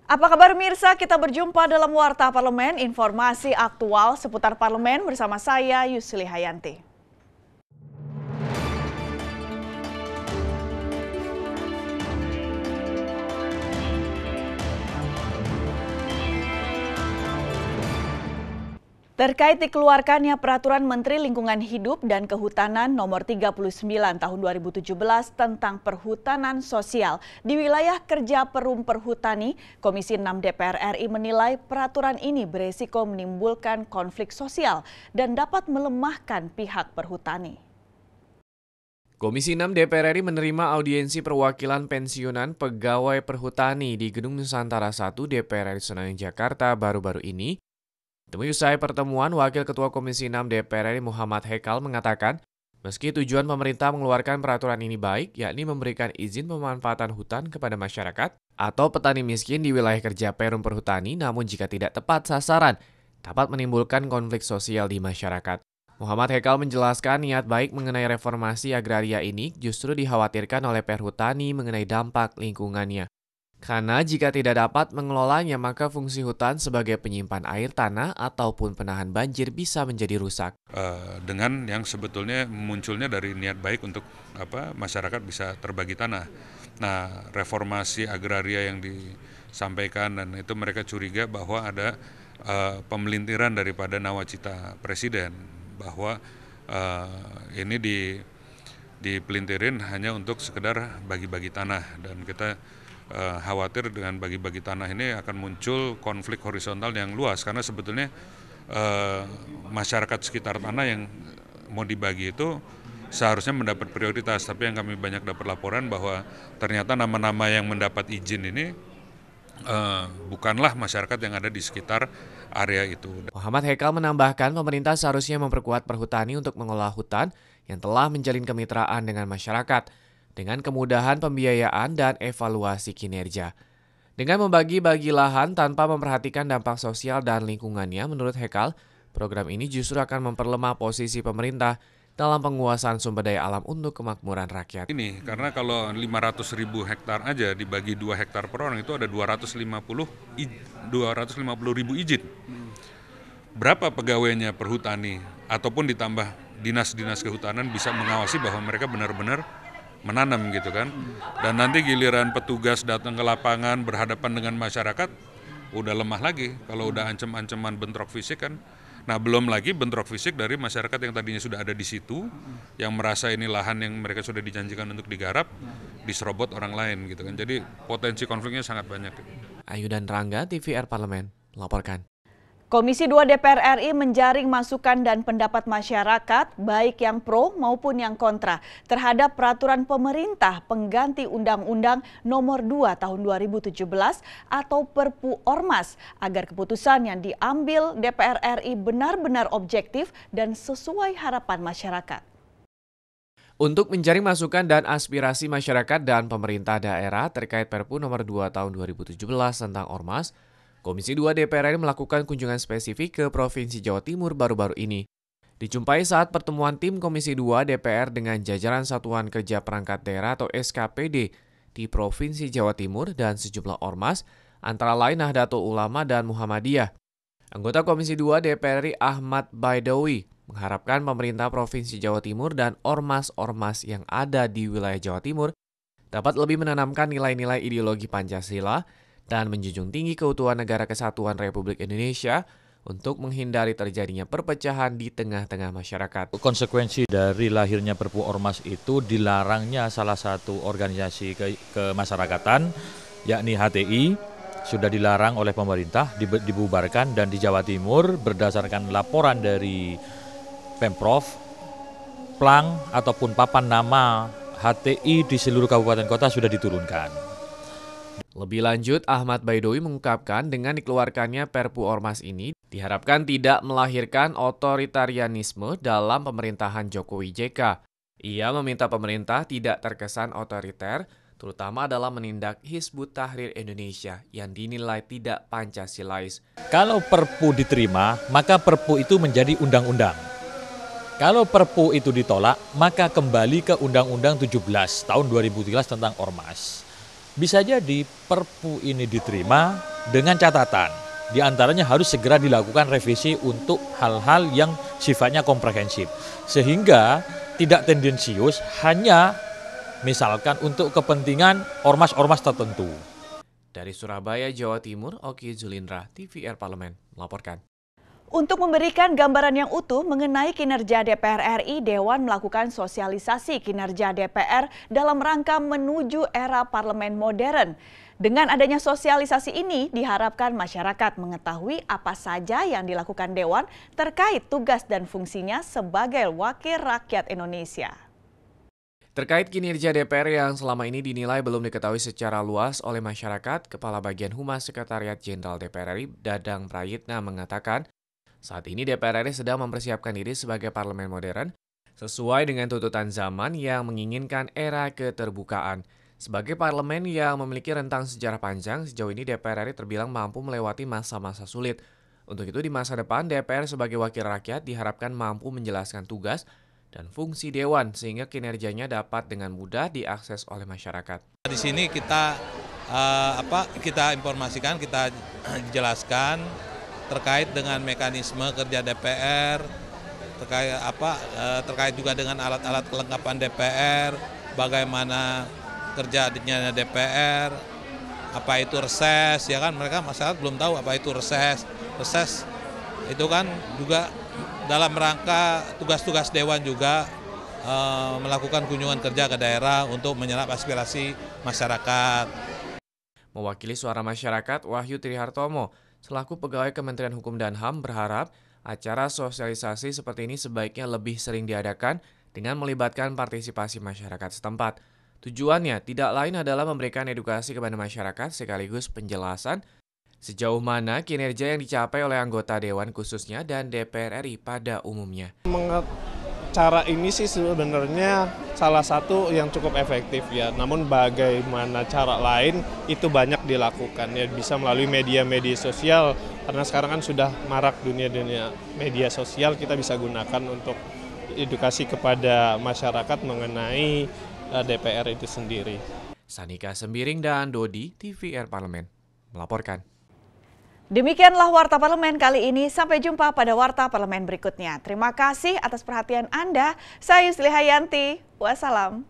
Apa kabar Mirsa? Kita berjumpa dalam Warta Parlemen, informasi aktual seputar parlemen bersama saya Yusli Hayanti. Terkait dikeluarkannya Peraturan Menteri Lingkungan Hidup dan Kehutanan Nomor 39 Tahun 2017 tentang perhutanan sosial di wilayah kerja Perum Perhutani, Komisi 6 DPR RI menilai peraturan ini beresiko menimbulkan konflik sosial dan dapat melemahkan pihak perhutani. Komisi 6 DPR RI menerima audiensi perwakilan pensiunan pegawai perhutani di Gedung Nusantara 1 DPR RI Senayan, Jakarta baru-baru ini. Usai pertemuan, Wakil Ketua Komisi 6 DPR RI Muhammad Hekal mengatakan, meski tujuan pemerintah mengeluarkan peraturan ini baik, yakni memberikan izin pemanfaatan hutan kepada masyarakat atau petani miskin di wilayah kerja Perum Perhutani, namun jika tidak tepat sasaran, dapat menimbulkan konflik sosial di masyarakat. Muhammad Hekal menjelaskan niat baik mengenai reformasi agraria ini justru dikhawatirkan oleh perhutani mengenai dampak lingkungannya. Karena jika tidak dapat mengelolanya, maka fungsi hutan sebagai penyimpan air tanah ataupun penahan banjir bisa menjadi rusak. Dengan yang sebetulnya munculnya dari niat baik untuk masyarakat bisa terbagi tanah. Nah, reformasi agraria yang disampaikan dan itu mereka curiga bahwa ada pemelintiran daripada nawacita Presiden bahwa ini dipelintirin hanya untuk sekedar bagi-bagi tanah, dan kita khawatir dengan bagi-bagi tanah ini akan muncul konflik horizontal yang luas karena sebetulnya masyarakat sekitar tanah yang mau dibagi itu seharusnya mendapat prioritas, tapi yang kami banyak dapat laporan bahwa ternyata nama-nama yang mendapat izin ini bukanlah masyarakat yang ada di sekitar area itu. Muhammad Hekal menambahkan pemerintah seharusnya memperkuat perhutani untuk mengelola hutan yang telah menjalin kemitraan dengan masyarakat dengan kemudahan pembiayaan dan evaluasi kinerja. Dengan membagi-bagi lahan tanpa memperhatikan dampak sosial dan lingkungannya, menurut Hekal, program ini justru akan memperlemah posisi pemerintah dalam penguasaan sumber daya alam untuk kemakmuran rakyat. Ini karena kalau 500.000 hektar aja dibagi 2 hektar per orang itu ada 250.000 izin. Berapa pegawainya perhutani ataupun ditambah dinas-dinas kehutanan bisa mengawasi bahwa mereka benar-benar menanam gitu kan. Dan nanti giliran petugas datang ke lapangan berhadapan dengan masyarakat udah lemah lagi kalau udah ancam-ancaman bentrok fisik kan. Nah, belum lagi bentrok fisik dari masyarakat yang tadinya sudah ada di situ, yang merasa ini lahan yang mereka sudah dijanjikan untuk digarap, diserobot orang lain gitu kan. Jadi potensi konfliknya sangat banyak. Ayudan Rangga, TVR Parlemen, melaporkan. Komisi 2 DPR RI menjaring masukan dan pendapat masyarakat, baik yang pro maupun yang kontra, terhadap peraturan pemerintah pengganti Undang-Undang Nomor 2 Tahun 2017 atau Perpu Ormas, agar keputusan yang diambil DPR RI benar-benar objektif dan sesuai harapan masyarakat. Untuk menjaring masukan dan aspirasi masyarakat dan pemerintah daerah terkait Perpu Nomor 2 Tahun 2017 tentang Ormas, Komisi 2 DPR RI melakukan kunjungan spesifik ke Provinsi Jawa Timur baru-baru ini. Dijumpai saat pertemuan tim Komisi 2 DPR dengan jajaran Satuan Kerja Perangkat Daerah atau SKPD di Provinsi Jawa Timur dan sejumlah ormas, antara lain Nahdlatul Ulama dan Muhammadiyah. Anggota Komisi 2 DPR RI Ahmad Baidowi mengharapkan pemerintah Provinsi Jawa Timur dan ormas-ormas yang ada di wilayah Jawa Timur dapat lebih menanamkan nilai-nilai ideologi Pancasila dan menjunjung tinggi keutuhan Negara Kesatuan Republik Indonesia untuk menghindari terjadinya perpecahan di tengah-tengah masyarakat. Konsekuensi dari lahirnya Perpu Ormas itu dilarangnya salah satu organisasi kemasyarakatan, yakni HTI, sudah dilarang oleh pemerintah, dibubarkan, dan di Jawa Timur berdasarkan laporan dari Pemprov, plang ataupun papan nama HTI di seluruh kabupaten kota sudah diturunkan. Lebih lanjut, Ahmad Baidowi mengungkapkan dengan dikeluarkannya Perpu Ormas ini diharapkan tidak melahirkan otoritarianisme dalam pemerintahan Jokowi JK. Ia meminta pemerintah tidak terkesan otoriter, terutama dalam menindak Hizbut Tahrir Indonesia yang dinilai tidak Pancasilais. Kalau Perpu diterima, maka Perpu itu menjadi undang-undang. Kalau Perpu itu ditolak, maka kembali ke Undang-Undang 17 tahun 2013 tentang Ormas. Bisa jadi Perpu ini diterima dengan catatan. Di antaranya harus segera dilakukan revisi untuk hal-hal yang sifatnya komprehensif. Sehingga tidak tendensius hanya misalkan untuk kepentingan ormas-ormas tertentu. Dari Surabaya, Jawa Timur, Oki Zulindra, TVR Parlemen, melaporkan. Untuk memberikan gambaran yang utuh mengenai kinerja DPR RI, Dewan melakukan sosialisasi kinerja DPR dalam rangka menuju era parlemen modern. Dengan adanya sosialisasi ini, diharapkan masyarakat mengetahui apa saja yang dilakukan Dewan terkait tugas dan fungsinya sebagai wakil rakyat Indonesia. Terkait kinerja DPR yang selama ini dinilai belum diketahui secara luas oleh masyarakat, Kepala Bagian Humas Sekretariat Jenderal DPR RI, Dadang Prayitna, mengatakan, saat ini DPR RI sedang mempersiapkan diri sebagai parlemen modern sesuai dengan tuntutan zaman yang menginginkan era keterbukaan. Sebagai parlemen yang memiliki rentang sejarah panjang, sejauh ini DPR RI terbilang mampu melewati masa-masa sulit. Untuk itu di masa depan DPR sebagai wakil rakyat diharapkan mampu menjelaskan tugas dan fungsi Dewan sehingga kinerjanya dapat dengan mudah diakses oleh masyarakat. Di sini kita informasikan, kita jelaskan terkait dengan mekanisme kerja DPR, terkait juga dengan alat-alat kelengkapan DPR, bagaimana kerjanya DPR, apa itu reses, ya kan mereka masyarakat belum tahu apa itu reses. Reses itu kan juga dalam rangka tugas-tugas Dewan juga melakukan kunjungan kerja ke daerah untuk menyerap aspirasi masyarakat. Mewakili suara masyarakat, Wahyu Trihartomo selaku pegawai Kementerian Hukum dan HAM berharap acara sosialisasi seperti ini sebaiknya lebih sering diadakan dengan melibatkan partisipasi masyarakat setempat. Tujuannya tidak lain adalah memberikan edukasi kepada masyarakat sekaligus penjelasan sejauh mana kinerja yang dicapai oleh anggota Dewan khususnya dan DPR RI pada umumnya. Cara ini sih sebenarnya salah satu yang cukup efektif ya, namun bagaimana cara lain itu banyak dilakukan ya, bisa melalui media-media sosial, karena sekarang kan sudah marak dunia media sosial, kita bisa gunakan untuk edukasi kepada masyarakat mengenai DPR itu sendiri. Sanika Sembiring dan Dodi, TVR Parlemen, melaporkan. Demikianlah Warta Parlemen kali ini. Sampai jumpa pada Warta Parlemen berikutnya. Terima kasih atas perhatian Anda. Saya Yusli Hayanti. Wassalam.